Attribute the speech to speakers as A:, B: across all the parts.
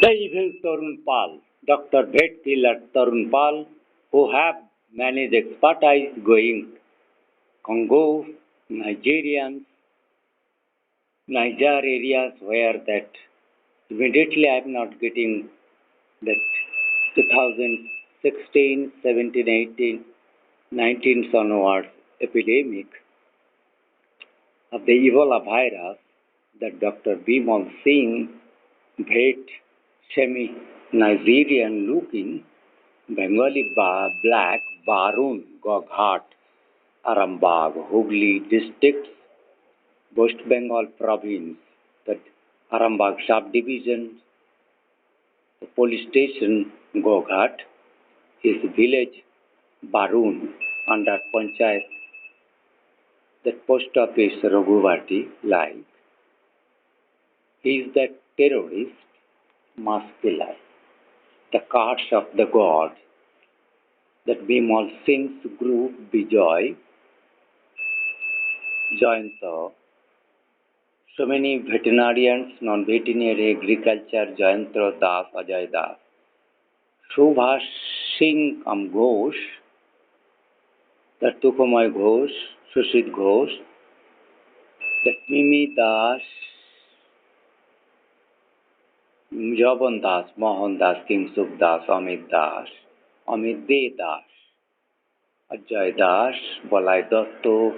A: The evil Tarun Pal, Dr. Killer Tarun Pal, who have managed expertise going Congo, Nigerians, Niger areas where that immediately I am not getting that 2016, 17, 18, 19 onwards epidemic of the Ebola virus that Dr. Bimal Singh Bhet semi-Nigerian looking bengali black barin Goghat Arambagh Hooghly districts West Bengal province that Arambagh subdivision the police station Goghat his village Barun under Panchayat that post office Raghuvati like he is the terrorist mass killer, the curse of the god that Bimal Singh's group Bijoy, Jayanto, so many veterinarians, non-veterinary agriculture, Jayanto Das, Ajay Das, subhash singh ghosh, the Tukumai ghosh, sushit ghosh, that Mimi Das, Jaban Das, Mohan Das, King Sukh Das, Amit Das, Amit De Das, Ajay Das, Balai Datto,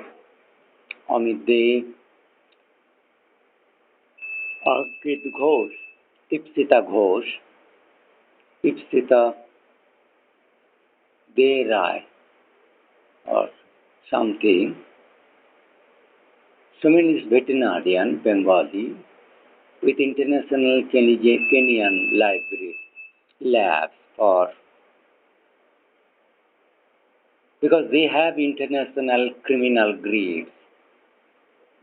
A: Amit De, Ankit Ghosh, Ipsita Ghosh, Ipsita De Rai, or something. So many veterinarian, Bengali, with international Kenyan library labs or because they have international criminal grades.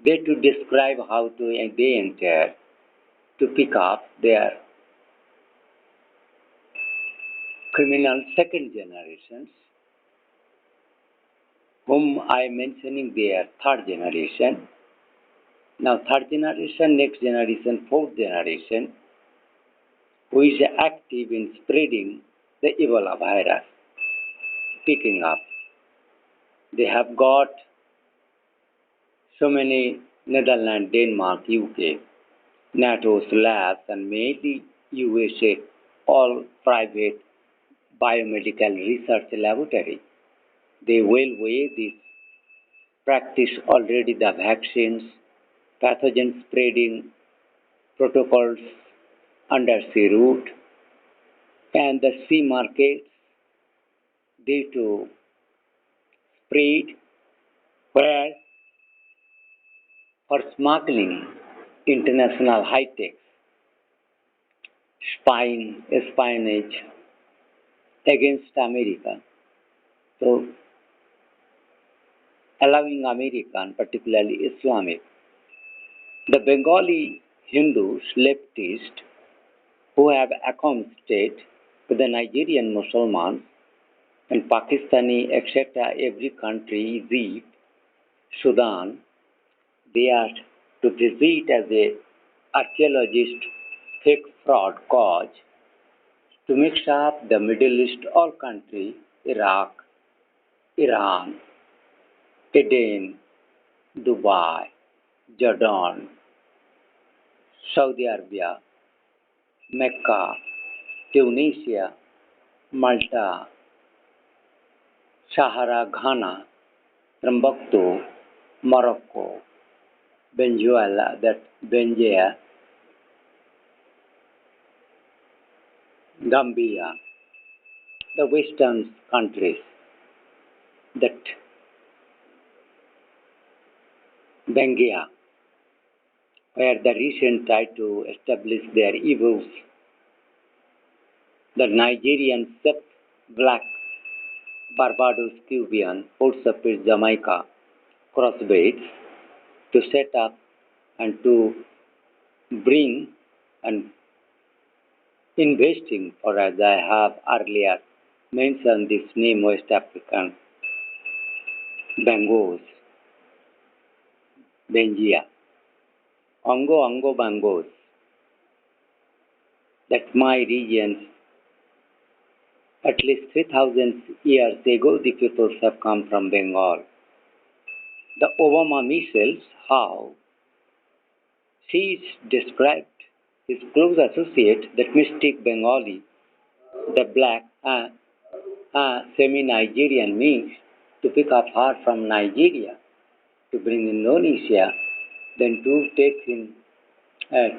A: They to describe how they enter to pick up their criminal second generations, whom I am mentioning their third generation. Now third generation, next generation, fourth generation, who is active in spreading the Ebola virus, picking up. They have got so many Netherlands, Denmark, UK, NATO's labs and mainly USA, all private biomedical research laboratory. They will weigh this practice already the vaccines, pathogen spreading protocols undersea route and the sea markets due to spread where for smuggling international high-tech espionage against America. So allowing American, particularly Islamic, the Bengali Hindus, leftists, who have accommodated with the Nigerian Muslims and Pakistani, etc., every country, Egypt, Sudan, they are to visit as a archaeologist, fake fraud cause to mix up the Middle East, all countries, Iraq, Iran, Eden, Dubai, Jordan, Saudi Arabia, Mecca, Tunisia, Malta, Sahara, Ghana, Timbuktu, Morocco, Venezuela, Gambia, the Western countries, that Bengia, where the recent tried to establish their evils, the Nigerian Sep Black, Barbados, Cuban, Port Said, Jamaica, crossbreeds to set up and to bring and investing, or as I have earlier mentioned this name, West African Bangos, Bengia, Ongo Bangos, that my regions, at least 3,000 years ago, the peoples have come from Bengal. The Obama missiles, how she described his close associate, that mystic Bengali, the black, semi-Nigerian mix, to pick up her from Nigeria, to bring Indonesia, then to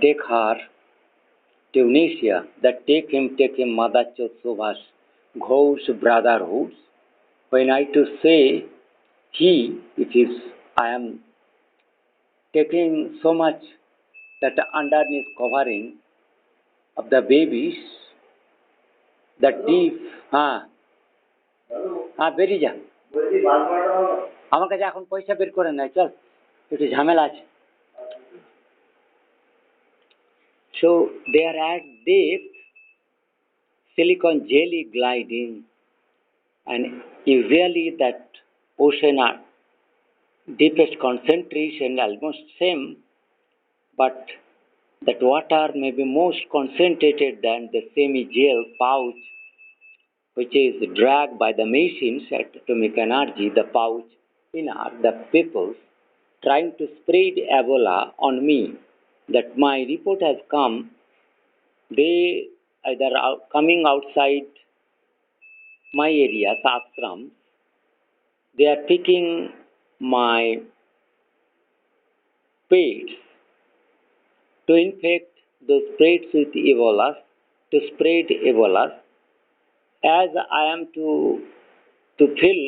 A: take her Tunisia, that take him, Madachot Subhash, Ghosh brotherhood. When I to say he, it is, I am taking so much that underneath covering of the babies, that deep, বেরিয়ে যা আমার কাছে এখন পয়সা বের করে নাই চল একটু ঝামেলা আছে so they are at depth silicon jelly gliding and usually that ocean are deepest concentration almost same but that water may be most concentrated than the semi-gel pouch which is dragged by the machines at atomic energy, the pouch inner, the peoples trying to spread Ebola on me. That my report has come, they either coming outside my area, ashram, they are picking my pets to infect those pets with Ebola, to spread Ebola. As I am to fill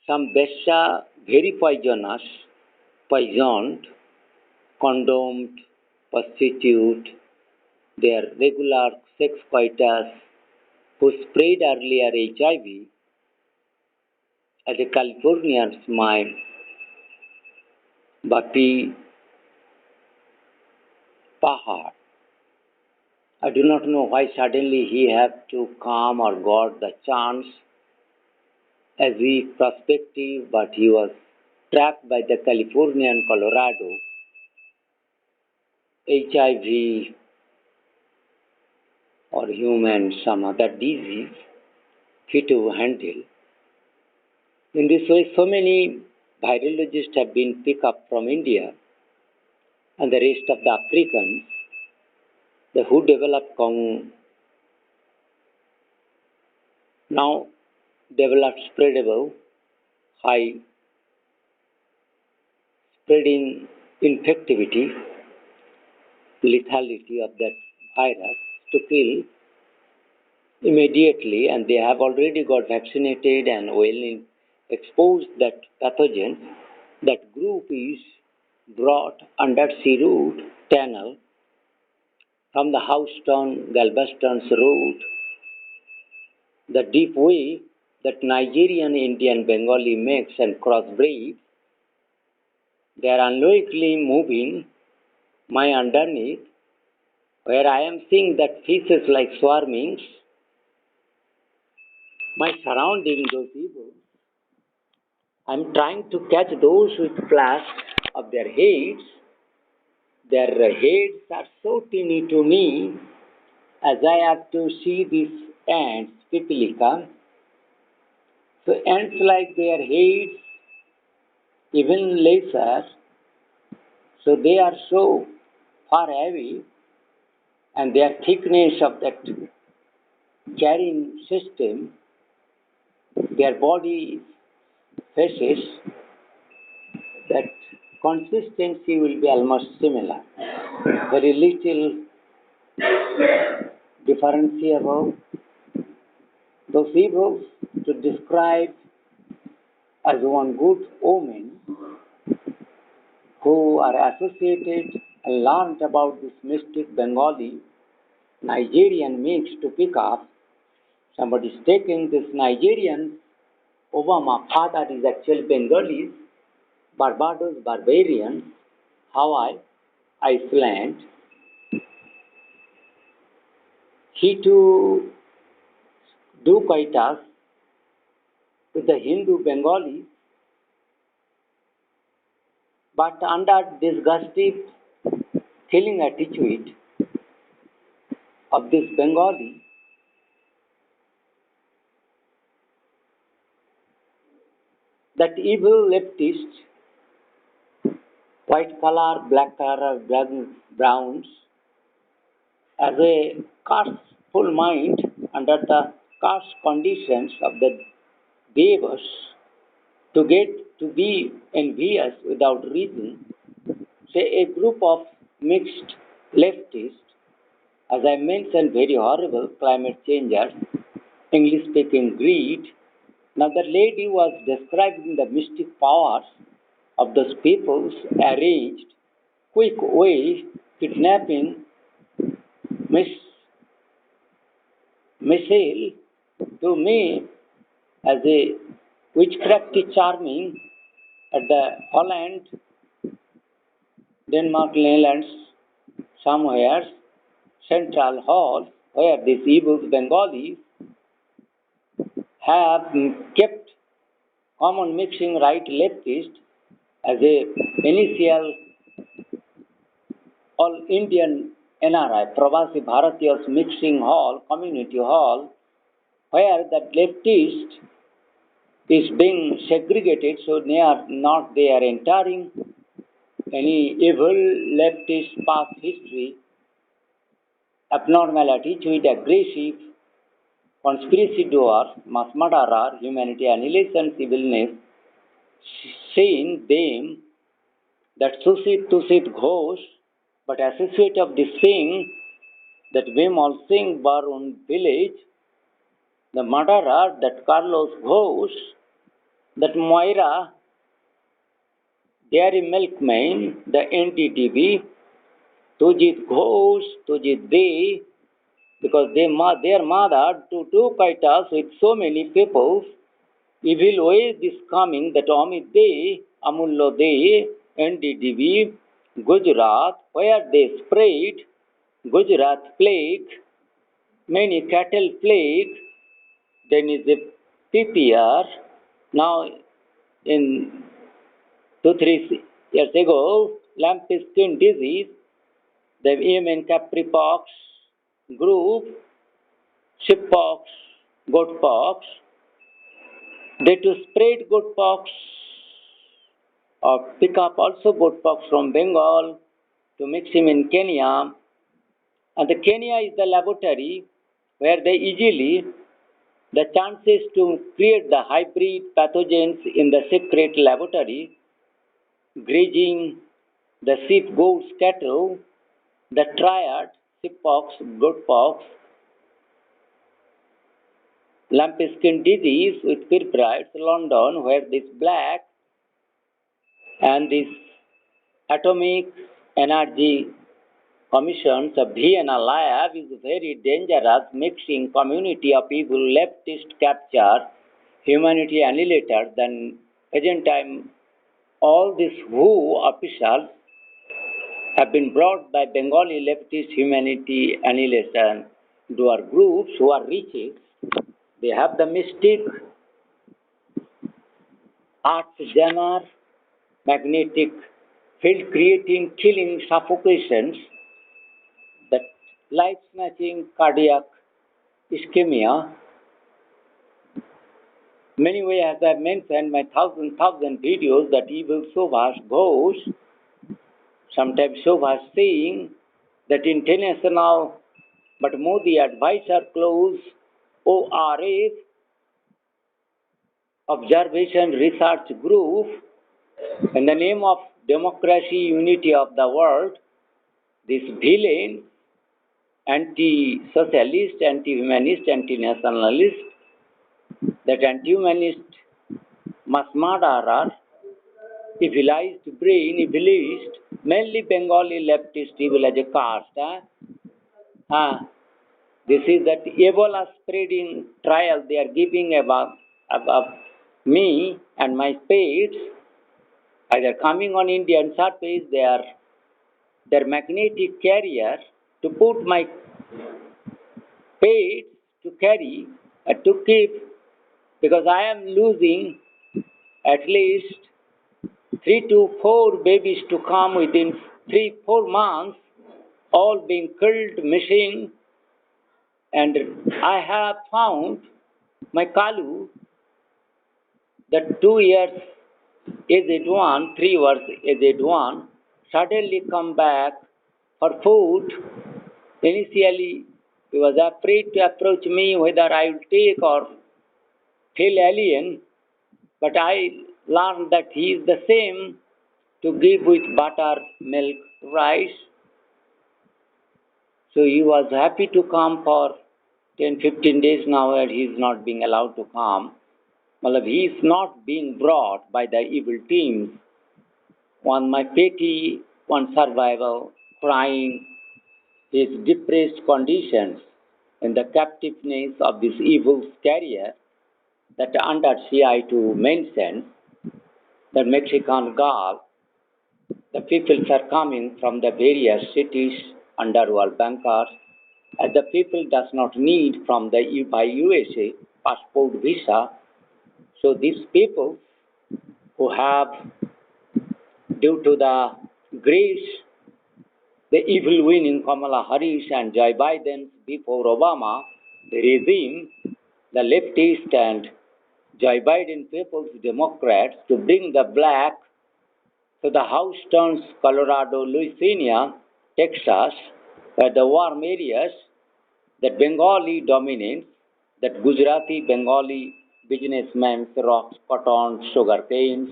A: some besha very poisonous, poisoned, condemned, prostitute, their regular sex coitus, who spread earlier HIV, as a Californian's mind, Bhakti Pahar. I do not know why suddenly he had to come or got the chance as we prospective, but he was trapped by the Californian Colorado HIV or human some other disease fit to handle. In this way, so many virologists have been picked up from India and the rest of the Africans who developed now developed spreadable, high spreading infectivity, lethality of that virus to kill immediately, and they have already got vaccinated and well exposed that pathogen. That group is brought undersea route tunnel from the Houston, Galveston's route, the deep way that Nigerian, Indian, Bengali mix and crossbreed. They are unlikely moving my underneath, where I am seeing that fishes like swarming, my surrounding those evils. I am trying to catch those with flash of their heads. Their heads are so teeny to me, as I have to see these ants, pipilica. So ants like their heads even lesser, so they are so far away, and their thickness of that carrying system, their body faces, that consistency will be almost similar. Very little difference about those evils to describe as one good omen who are associated and learned about this mystic Bengali Nigerian mix to pick up. Somebody is taking this Nigerian Obama father is actually Bengalis, Barbados, Barbarians, Hawaii, Iceland. He too do coitus with the Hindu Bengalis, but under disgusting killing attitude, of this Bengali, that evil leftist, white color, black color, browns, as a caste-full mind under the caste conditions of the debashsh, to get to be envious without reason, say a group of mixed leftists, as I mentioned, very horrible climate changers, English-speaking greed. Now the lady was describing the mystic powers of those people's arranged, quick way, kidnapping Miss Michelle to me as a witchcrafty charming at the Holland, Denmark, Netherlands, somewhere, Central Hall, where these evil Bengalis have kept common mixing right leftist as a initial all Indian NRI, Pravasi Bharatiyas mixing hall, community hall, where the leftist is being segregated, so they are entering any evil leftist past history, abnormality, with aggressive, conspiracy doers, mass murderer, humanity annihilation, civilness, seeing them that sushit, ghosh, but associate of the singh, that Vimal Singh Barin village, the murderer, that Carlos Ghosh, that Moira, dairy milkman, the NDTV, tujit ghosh, tujit they, because their mother took us with so many people, evil ways is coming that amit they, amulya they, NDTV, Gujarat, where they spread Gujarat plague, many cattle plague, then is a PPR. Now, in 2-3 years ago, lumpy skin disease, the Yemen Capri pox group, sheep pox, goat pox, they to spread goat pox or pick up also goat pox from Bengal to mix him in Kenya. And the Kenya is the laboratory where they easily the chances to create the hybrid pathogens in the secret laboratory, grazing the sheep, goats, cattle, the triad, sheep pox, goat pox, lumpy skin disease with fibroids, London, where this black and this atomic energy commissions of Vienna Lab is very dangerous, mixing community of evil leftist capture, humanity annihilators. Then present time, all these WHO officials have been brought by Bengali leftist humanity annihilation doer groups who are riches. They have the mystic art genre, magnetic field creating, killing, suffocations, that life-snatching cardiac ischemia. Many ways, as I mentioned, my thousand videos that evil subhash ghosh, sometimes subhash saying that international, but Modi advisor close ORF, Observation Research Group, in the name of democracy, unity of the world, this villain, anti-socialist, anti-humanist, anti-nationalist, that anti-humanist mass murderer, civilized brain, evilist, mainly Bengali leftist evil as a caste. This is that Ebola spreading trial they are giving about me and my pets, either coming on Indian surface, their magnetic carrier to put my pets to carry, to keep, because I am losing at least 3 to 4 babies to come within 3-4 months, all being killed, missing, And I have found my Kalu that 2 years aged one, 3 years aged one, suddenly come back for food. Initially, he was afraid to approach me whether I will take or feel alien, but I learned that he is the same to give with butter, milk, rice. So he was happy to come for 10, 15 days now and he is not being allowed to come. Well, he is not being brought by the evil teams. One my petty, one survival, crying his depressed conditions in the captiveness of this evil carrier that undersea I to mention, the Mexican Gulf, the people are coming from the various cities, underworld bankers, as the people does not need from the by USA passport visa. So these people who have, due to the grace, the evil winning Kamala Harris and Joe Biden before Obama, the regime, the leftist and Joe Biden People's Democrats to bring the black to the house towns Colorado, Louisiana, Texas, where the warm areas, that Bengali dominates, that Gujarati Bengali businessmen rocks, cotton, sugar canes,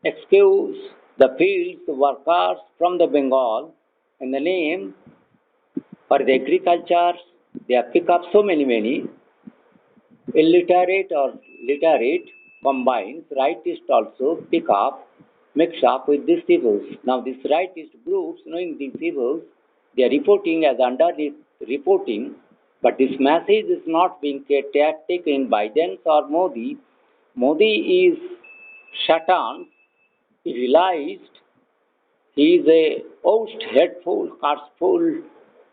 A: excuse the fields workers from the Bengal in the name for the agriculture. They have picked up so many illiterate or literate combines, rightist also pick up, mix up with these evils. Now these rightist groups, knowing these evils, they are reporting as under this reporting, but this message is not being taken by Biden or Modi. Modi is Satan. He realized he is a host, hateful, curseful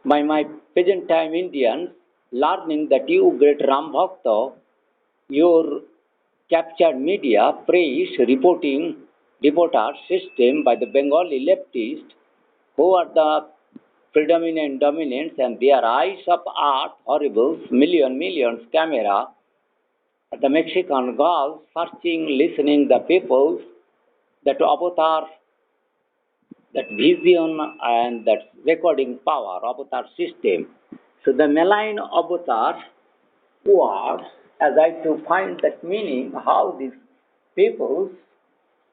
A: by my peasant time Indians, learning that you great Ram Bhakta, your captured media, press, reporting, reporter system by the Bengali leftists, who are the predominant dominants, and their eyes of art, horrible, millions camera, at the Mexican Gulf, searching, listening the peoples, that avatar, that vision and that recording power, avatar system. So the malign avatar words, as I to find that meaning, how these people,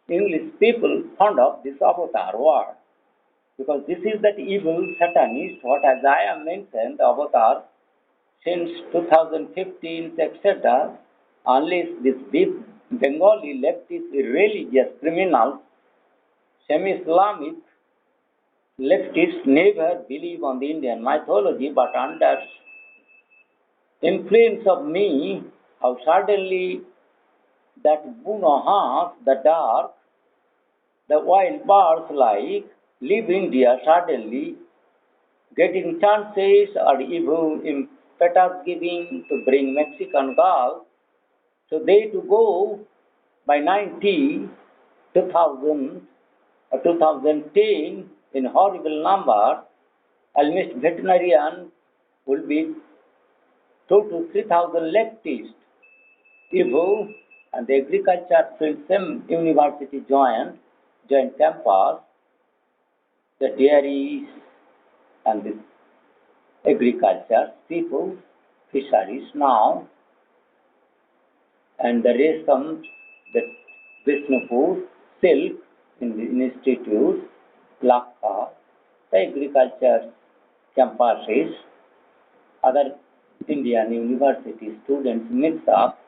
A: English people, found of this avatar word. Because this is that evil satanist, what as I have mentioned, the avatar, since 2015, etc., unless this deep Bengali leftist religious criminals, semi-Islamic leftists never believe on the Indian mythology, but under influence of me, how suddenly that Bunahas, the dark, the wild birds like, leave India suddenly, getting chances or even impetus giving to bring Mexican Gulf. So they to go by 2000 or 2010 in horrible number, almost veterinarian will be 2 to 3,000 leftists. Evil and the agriculture field, same university joint campus, the dairies and the agriculture, people, fisheries now, and the Resam, the Visnupur, silk in the institutes, Lakka, the agriculture campuses, other Indian university students mix up,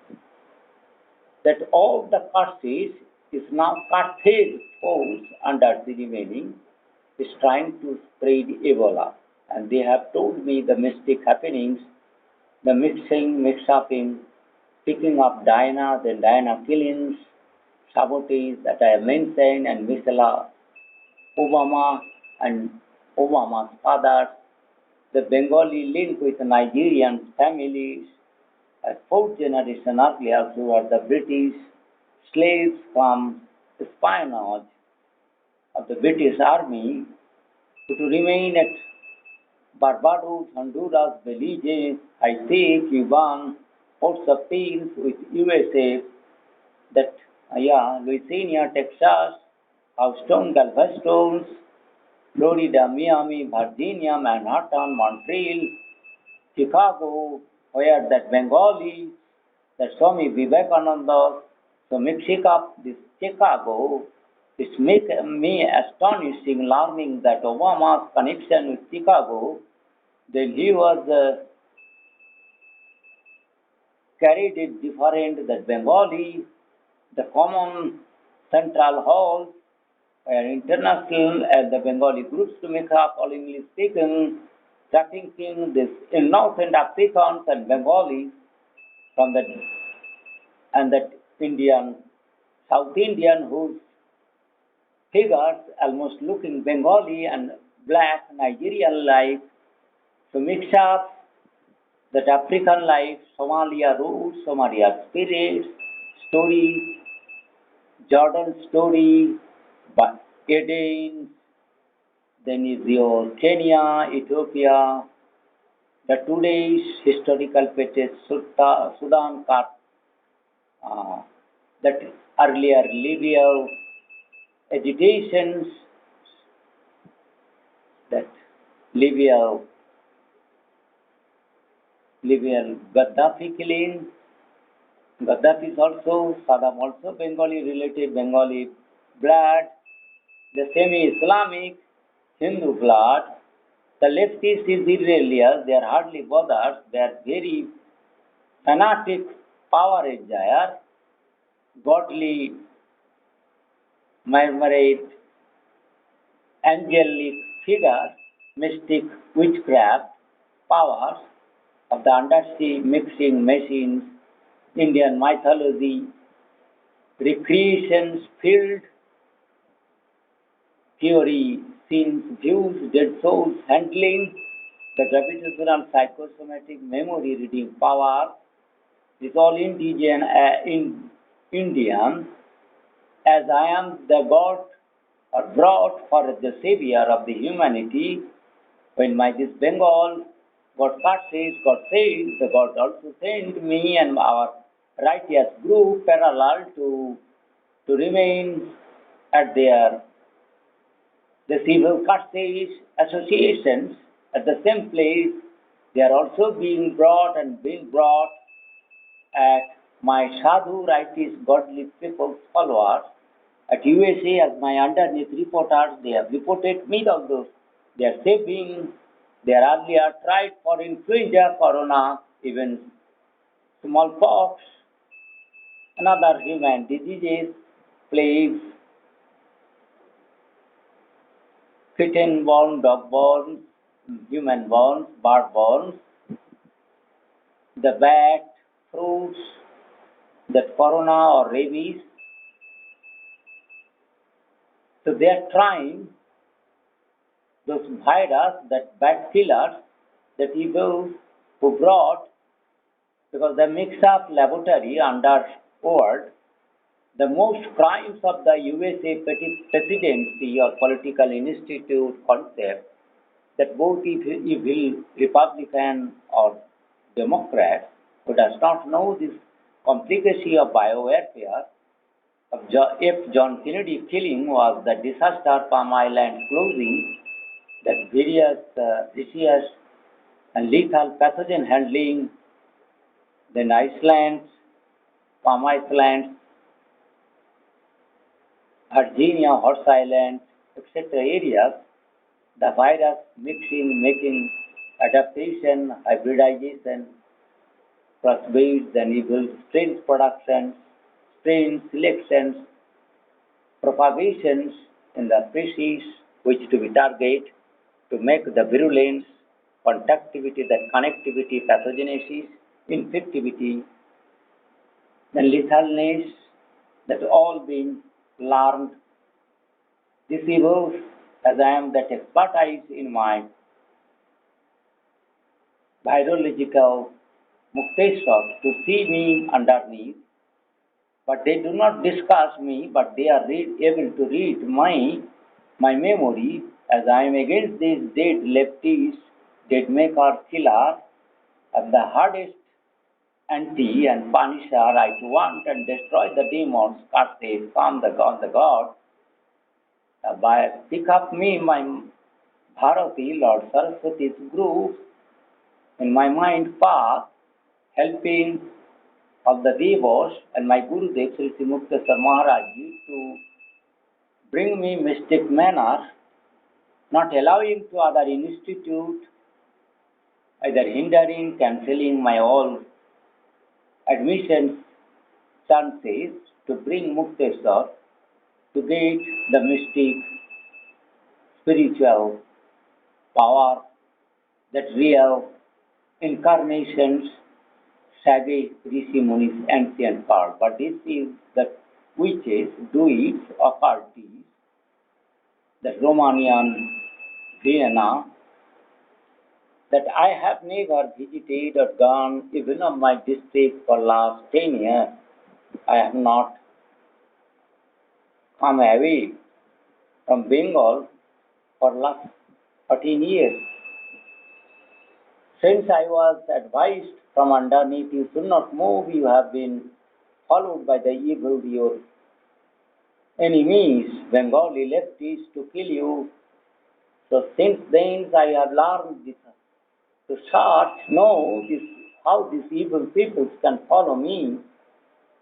A: that all the curdses is now Carthage force under the remaining is trying to spread Ebola. And they have told me the mystic happenings, the mix-upping, picking up Diana, then Diana killings, sabotage that I have mentioned, and Michelle Obama and Obama's father, the Bengali link with Nigerian families, a fourth generation earlier who are the British slaves from espionage of the British army to remain at Barbados, Honduras, Belize, Haiti, Cuba, ports of peace with USA, that, Louisiana, Texas, Houston, Galveston, Florida, Miami, Virginia, Manhattan, Montreal, Chicago, where that Bengali, that Swami Vivekananda, so mixing up this Chicago, it makes me astonishing learning that Obama's connection with Chicago, then he was carried it different, that Bengali, the common central hall, where international and the Bengali groups to make up all English speaking, trafficking this in North and Africans and Bengalis from the and that Indian, South Indian whose figures almost looking Bengali and black Nigerian life to mix up that African life, Somalia roots, Somalia spirits, story, Jordan story, but Eden, then is your Kenya, Ethiopia, the today's historical places, Sudan, uh, that earlier Libya, agitations, that Libya, Gaddafi killing, Gaddafi is also, Saddam also Bengali related, Bengali blood, the semi-Islamic, Hindu blood, the leftists is irreligious, they are hardly bothered, they are very fanatic power desire, godly, murmurate, angelic figures, mystic witchcraft powers of the undersea mixing machines, Indian mythology, recreations, field theory, scenes, views, dead souls, handling, the gravitational psychosomatic memory reading power is all Indian, as I am the God or brought for the savior of the humanity. When my this Bengal got curses, God said, the God also sent me and our righteous group parallel to remain at their the civil curses associations at the same place. They are also being brought and being brought at my sadhu righteous godly people's followers at USA as my underneath reporters. They have reported me although they are saving. They are earlier tried for influenza, corona, even smallpox, and other human diseases, plagues, kitten-borne, dog-borne, human-borne, bird-borne, the bat, fruits, that corona or rabies. So they are trying those virus, that bat killers, that evil who brought, because they mix up laboratory under world, the most crimes of the USA presidency or political institute concept, that both evil Republican or Democrat who does not know this complicacy of biowarfare, of if John Kennedy killing was the disaster, Palm Island closing, that various vicious and lethal pathogen handling, then Iceland, Palm Island, Virginia, Horse Island, etc. areas, the virus mixing, making adaptation, hybridization, crossbreeds and evil strains production, strain selections, propagations in the species which to be targeted to make the virulence, conductivity, that connectivity, pathogenesis, infectivity, then lethalness, that all being learned. This evils, as I am that expertise in my biological mukteshwar to see me underneath, but they do not discuss me, but they are able to read my memory as I am against these dead lefties, dead maker, killer, and the hardest anti and punisher, I to want and destroy the demons, curdses, calm the god, by pick up me, my Bharati, Lord Saraswati's group, in my mind path, helping of the debashsh and my Gurudev, Sri Mukteswar Maharaj Ji, to bring me mystic manner, not allowing to other institute, either hindering, cancelling my all admissions chances to bring Mukteswar to get the mystic spiritual power, that real incarnations, savage Rishi Munis, ancient part. But this is the witches, druids, occultists, the Romanian Vienna, that I have never visited or gone even of my district for last 10 years. I have not come away from Bengal for last 13 years. Since I was advised from underneath, you should not move, you have been followed by the evil, your enemies, Bengali leftists, to kill you. So since then I have learned this, to search, know this, how these evil people can follow me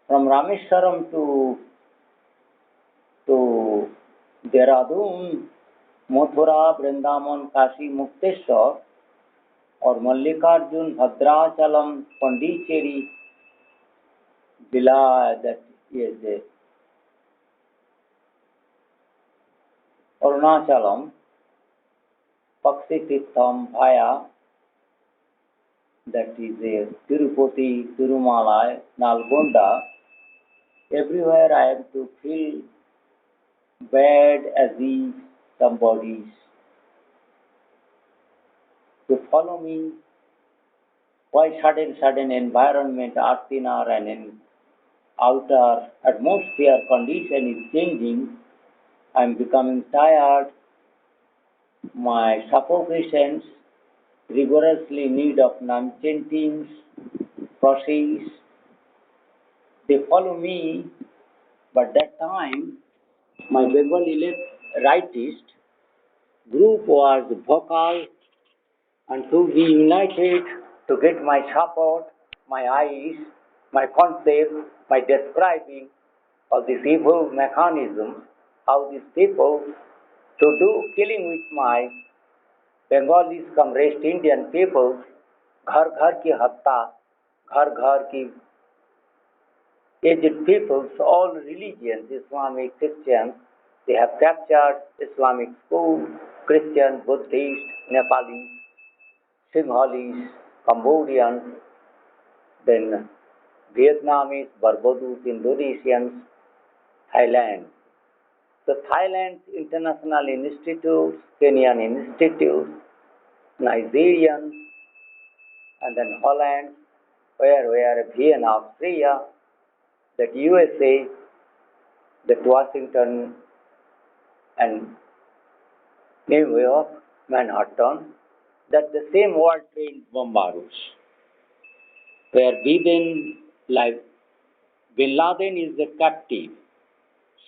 A: from Rameswaram to Dehradun, Mathura, Vrindavan, Kashi, Mukteshwar, or Mallikarjun, Bhadrachalam, Pondicherry, Bila, that is Arunachalam, Paksititham, Bhaya, that is Tirupati, Tirumala, Nalgonda. Everywhere I have to feel bad as if somebody to follow me. Why sudden environment, Artinar and in outer atmosphere condition is changing. I am becoming tired. My suffocations, rigorously need of non-chantings, process. They follow me, but that time my Bengali left rightist group was vocal and to be united to get my support, my eyes, my concept, my describing of this evil mechanism, how these people to do killing with my Bengalis come rest Indian people, घर की हत्या, घर की aged peoples, all religions, Islamic, Christian, they have captured Islamic school, Christian, Buddhist, Nepali, Singhalese, Cambodians, then Vietnamese, Barbados, Indonesians, Thailand. So Thailand's international institutes, Kenyan institutes, Nigerian, and then Holland, where Vienna, Austria, that USA, that Washington and New York, Manhattan, that the same world trained bombards, where Bin Laden is the captive,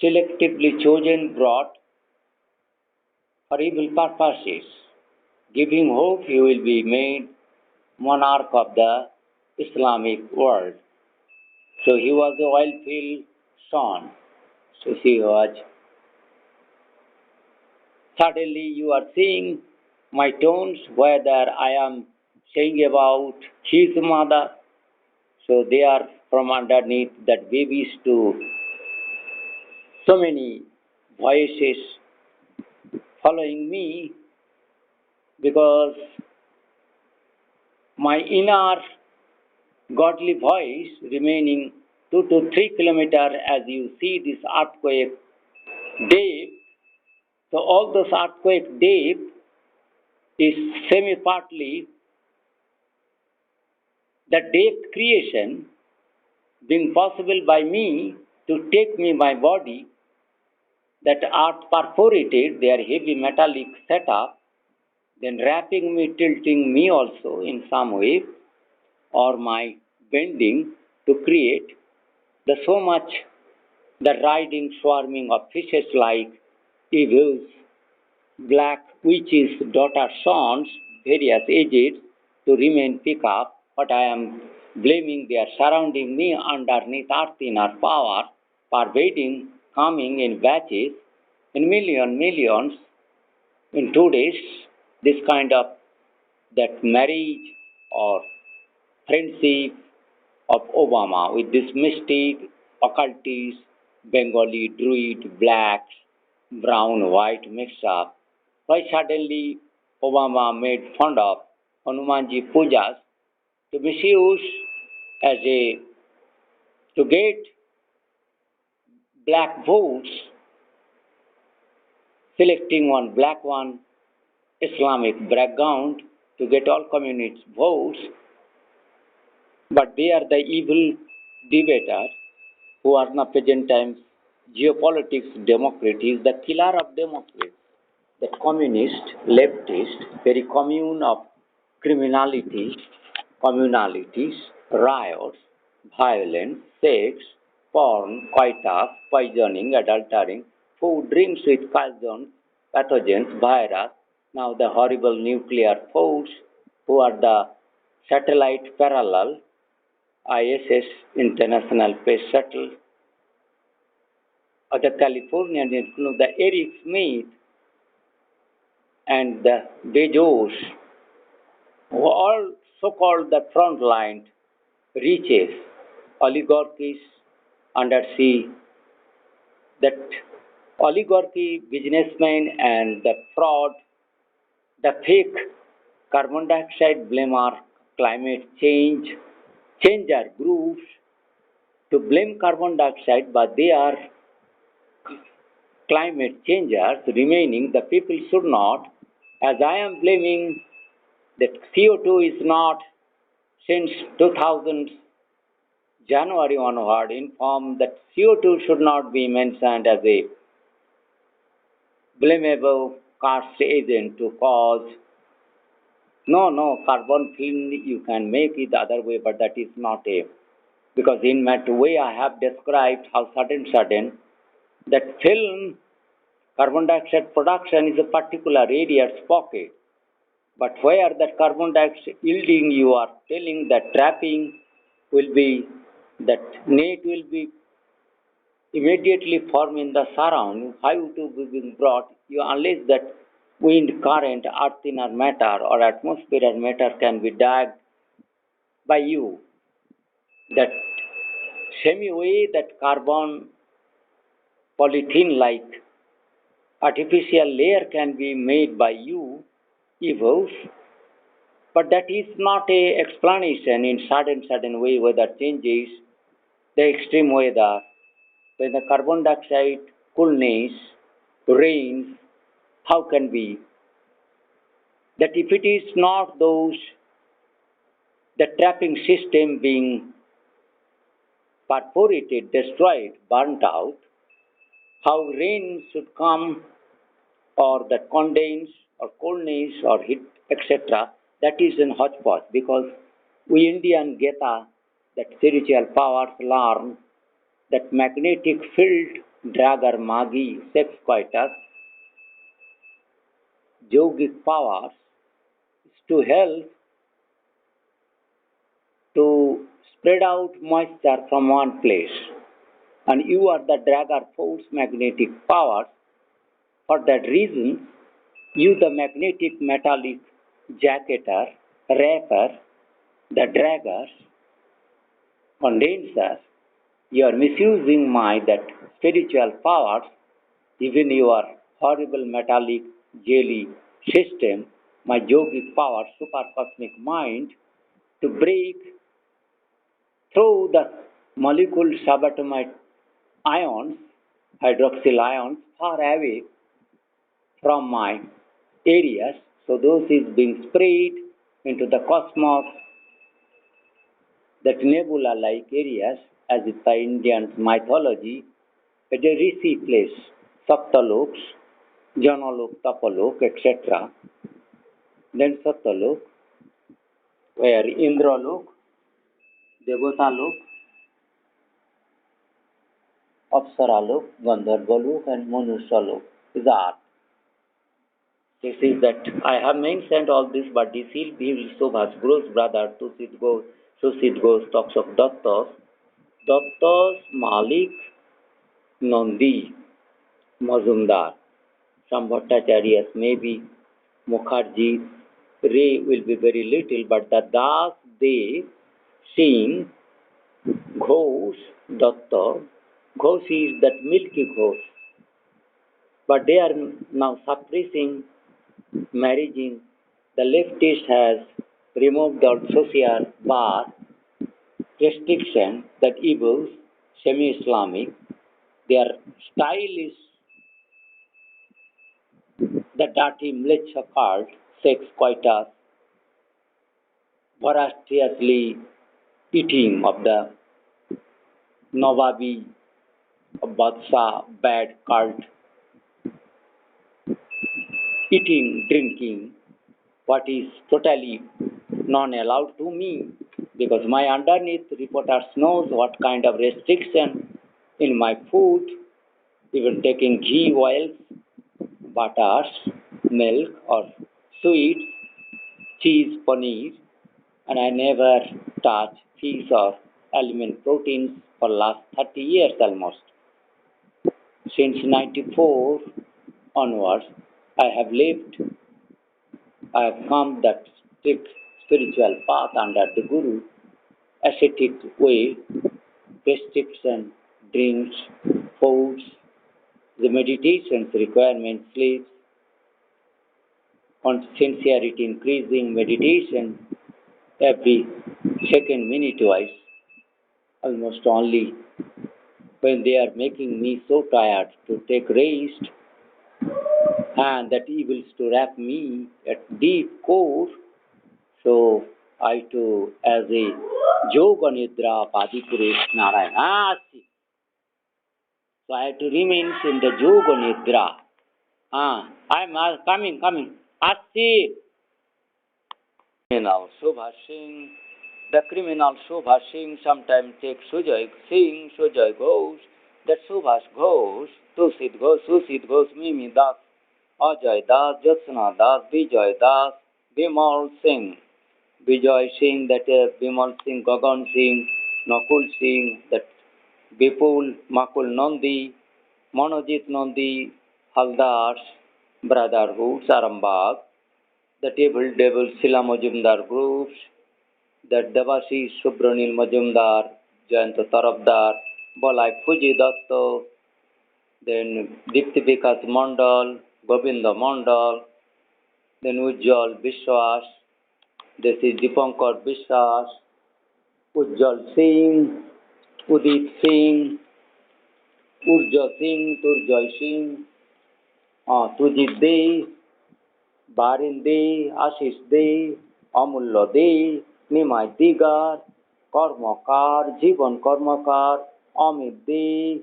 A: selectively chosen, brought for evil purposes, giving hope he will be made monarch of the Islamic world. So he was a oil-filled son. So he was. Suddenly you are seeing my tones, whether I am saying about his mother, so they are from underneath that babies to so many voices following me, because my inner godly voice remaining 2 to 3 kilometers as you see this earthquake depth. So all those earthquake depth is semi-partly the depth creation being possible by me to take me my body, that earth perforated their heavy metallic setup, then wrapping me, tilting me also in some way, or my bending to create the so much the riding swarming of fishes like evils, black witches, daughter sons, various ages to remain pick up, but I am blaming they are surrounding me underneath earth inner power, pervading, coming in batches, in millions, in 2 days, this kind of that marriage or friendship of Obama with this mystic, occultist, Bengali, druid, black, brown, white mix up. Why suddenly Obama made fun of Hanumanji pujas to misuse as a to get black votes, selecting one black one, Islamic background to get all communist votes, but they are the evil debaters who are in the present times geopolitics democrat. He is the killer of democrats. The communist, leftist, very commune of criminality, communalities, riots, violence, sex, porn, coitus, poisoning, adultering, food, drinks with poisons, pathogens, virus, now the horrible nuclear force who are the satellite parallel, ISS, International Space Shuttle, or the Californian, the Eric Smith and the Bezos, who all so-called the front-line riches, oligarchies, undersea, that oligarchy, businessmen and the fraud, the fake carbon dioxide blamer, climate change, changer groups to blame carbon dioxide, but they are climate changers remaining, the people should not, as I am blaming that CO2 is not since 2000 January onward informed that CO2 should not be mentioned as a blamable cost agent to cause. No, carbon film you can make it the other way, but that is not a, because in that way I have described how sudden that film carbon dioxide production is a particular area's pocket. But where that carbon dioxide yielding, you are telling that trapping will be, that net will be immediately formed in the surround, how to be brought, you unless that wind current, earth inner matter or atmospheric matter can be dragged by you. That same way that carbon polythene like artificial layer can be made by you, evolves, but that is not a explanation in sudden way weather changes, the extreme weather, when the carbon dioxide coolness, rains, how can be? That if it is not those, the trapping system being perforated, destroyed, burnt out, how rain should come or that condense or coolness or heat, etc., that is in hodgepodge because we Indian Geta, that spiritual powers learn that magnetic field dragger magi, sex coitus, yogic powers is to help to spread out moisture from one place. And you are the dragger force magnetic powers. For that reason, you the magnetic metallic jacketer, wrapper, the draggers, condensers, you are misusing my that spiritual powers, even your horrible metallic jelly system, my yogic power, super cosmic mind, to break through the molecule subatomic ions, hydroxyl ions, far away from my areas. So those is being sprayed into the cosmos, that nebula-like areas, as in the Indian mythology, at a rishi place, Saptaloks, Janalok, Tapalok, etc. then Satyalok, where Indralok, Devatalok, Apsaralok, Gandharvalok, and Manushalok is art. This is that I have mentioned all this, but this will be Subhash Gross brother Sushit Ghosh talks of Dattas. Dattas Malik Nandi Majumder. Some Bhattacharya's maybe Mukherjee Ray will be very little, but the Das they sing Ghosh Datta. Ghosh is that milky ghosh, but they are now suppressing marrying. The leftist has removed the social bar restriction that evils semi-Islamic. Their style is the dirty mlecha cult, sex coitus, voraciously eating of the Nawabi Badshah bad cult, eating, drinking, what is totally non-allowed to me because my underneath reporters knows what kind of restriction in my food, even taking ghee, oils, butters, milk or sweets, cheese, paneer, and I never touch fish or almond proteins for last 30 years almost. Since 94 onwards, I have lived, I have come that strict spiritual path under the Guru, ascetic way, restriction, drinks, foods, the meditations requirement, sleeps, on sincerity increasing meditation every second minute wise, almost only when they are making me so tired to take rest and that evils to wrap me at deep core. So I too, as a yoga nidra Adipurush Narayana, so I have to remain in the yoga nidra. I'm coming. Asti. Criminal subhashing. The criminal subhashing sometimes takes Sujoy Ghosh. That subhash Ghosh, Sushit Ghosh, Mimi Das, Ajay Das, Jyotsna Das, Bijoy Das, Bimal Singh. Bijoy Singh, that Bimal Singh, Gagan Singh, Nakul Singh, that Bipul, Makul Nandi, Manojit Nandi, Haldars, Brotherhood, Sarambag, the Table Devil Sila Majumdar groups, the Debashsh Subranil Majumdar, Jayanta Tarabdar, Balai Fuji Datta, then Dipti Vikas Mandal, Govinda Mandal, then Ujjal Vishwas, this is Dipankar Vishwas, Ujjal Singh, Udit Singh, Urja Singh, Turjay Singh, tujit De, barin De, asheesh De, amulya De, nimai digar, कर्मकार, जीवन कर्मकार, amit De,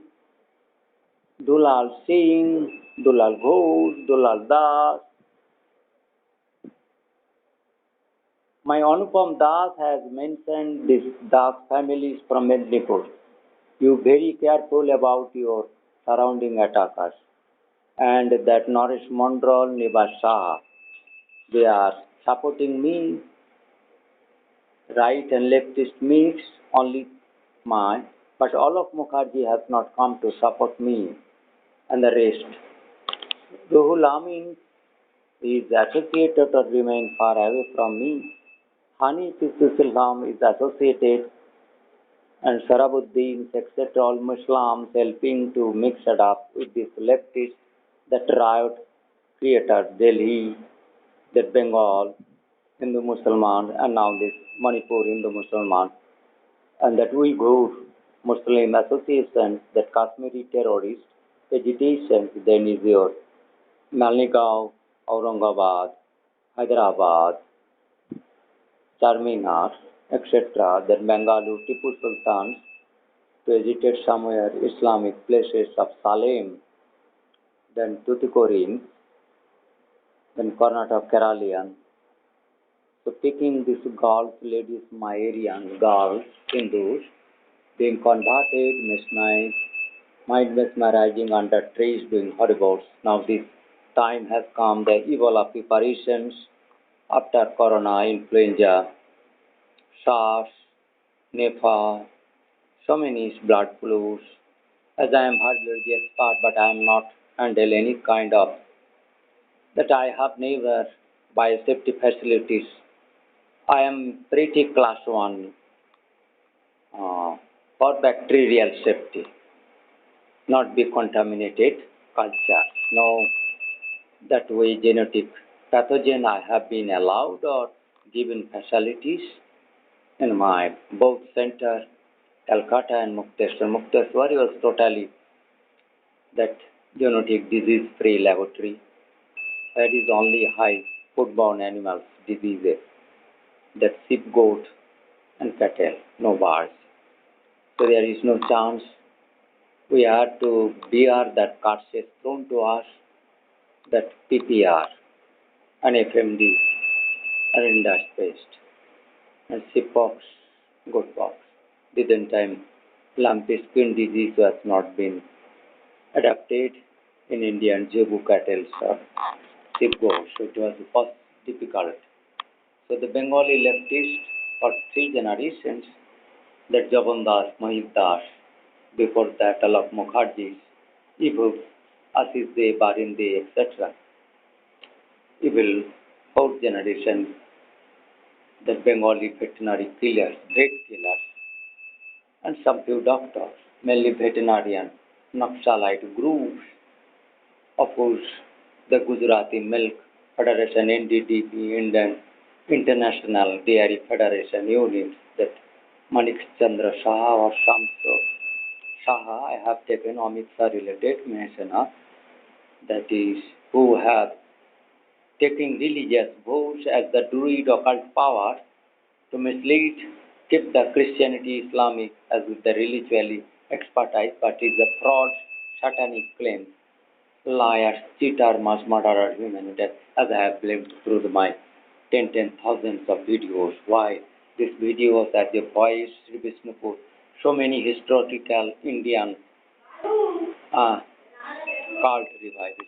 A: Dulal Singh, Dulal Ghosh, Dulal Das. My Anupam Das has mentioned this Das families from Mednipur. You very careful about your surrounding attackers. And that Naresh Mandral, Nibas, they are supporting me, right and leftist mix, only mine. But all of Mukherjee has not come to support me and the rest. Ruhul Amin is associated or remain far away from me. Hani Islam is associated and Sarabuddin, etc., all Muslims helping to mix it up with this leftist, that riot creators, Delhi, that Bengal, Hindu Musliman, and now this Manipur Hindu Musliman, and that Uyghur Muslim Association, that Kashmiri terrorist agitation, then is your Malnagaon, Aurangabad, Hyderabad, Charminar, etc., that Bengali Tipu Sultans to agitate somewhere Islamic places of Salem, then Tuticorin, then Karnataka Keralian, So picking these girls, ladies, Mayarian girls, Hindus, being converted, mesmerized, mind mesmerizing under trees doing horribles. Now this time has come, the Ebola preparations after corona, influenza, SARS, Nepal, so many blood flus. As I am hardly the expert, but I am not handle any kind of that I have never biosafety facilities. I am pretty class one uh, for bacterial safety, not be contaminated culture. No, that way genetic pathogen I have been allowed or given facilities in my both center, Calcutta and Mukteswar. Mukteswar was totally that genetic disease free laboratory. That is only high foodborne animals diseases, that sheep, goat and cattle, no birds. So there is no chance. We have to bear that curses thrown to us, that PPR and FMD are indus paste and sheep pox, goat pox. Didn't time lumpy skin disease was not been adapted in Indian Jebu cattle or sheep goat, so it was first difficult. So the Bengali leftists for three generations, that Jagandas, Mahildas, before that Alok Mukherjee, evil asheesh De, Barin De, etc. Evil fourth generation, the Bengali veterinary killers, vet killers, and some few doctors, mainly veterinarian, Naxalite groups, of course, the Gujarati Milk Federation, NDDP, Indian International Dairy Federation units, that Manik Chandra Shah or Shamso Shah, I have taken Amit Shah related Mehsana, that is, who have taken religious vows as the druid occult power to mislead, keep the Christianity Islamic as with the religiously expertise, but is a fraud, satanic claim, liars, cheater, mass murderer, human death, as I have blamed through my thousands of videos. Why? These videos are the voice, Sri Vishnupur, so many historical Indian cult revival.